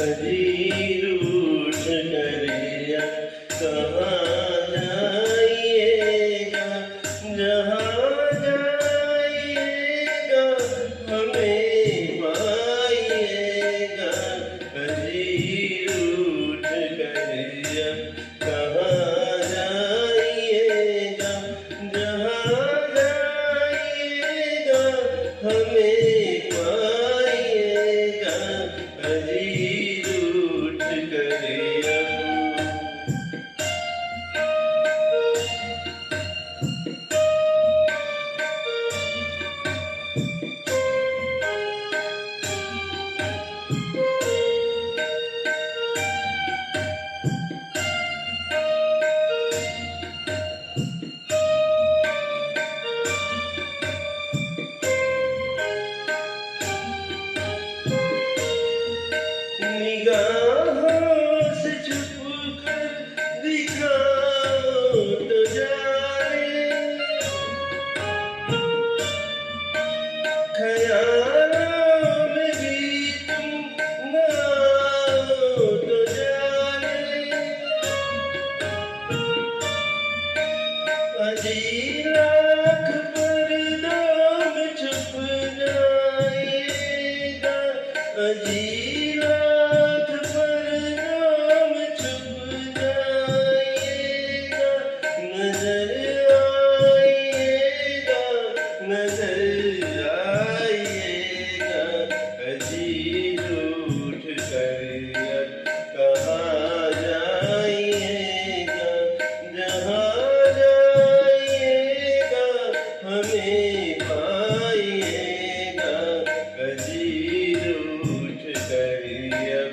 अजीर उठ करिया कहाँ जाइएगा, जहाँ जाइएगा हमें पाइएगा। अजीर उठ करिया कहाँ जाइएगा, जहाँ जाइएगा हमें पाइएगा। अजीर उठ करिया निगाहों से छुप कर दिखाओ तो जाने, ख्यालों में भी तुम नाओ तो जाने। अजी लाख पर्दों में छुप जाइएगा, अजी लाख पर्दों में छुप जाइएगा। नजर आइएगा, नजर आइएगा। अजीर उठ करिया कहाँ जाइएगा, जहाँ जाइएगा हमें पाइएगा। अजीर उठ करिया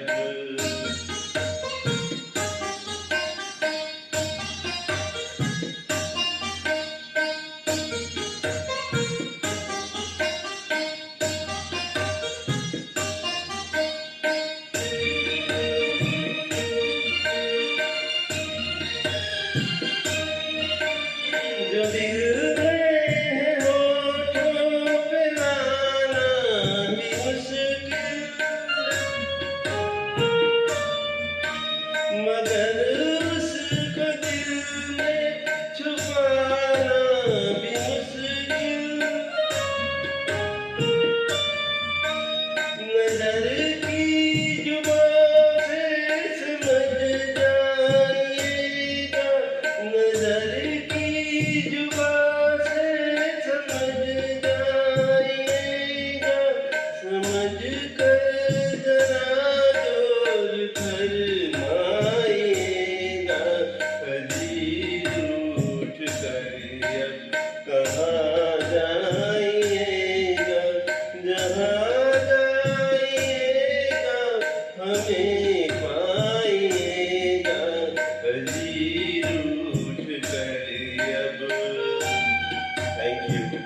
जो दिल में है होठों पे लाना ही मुश्किल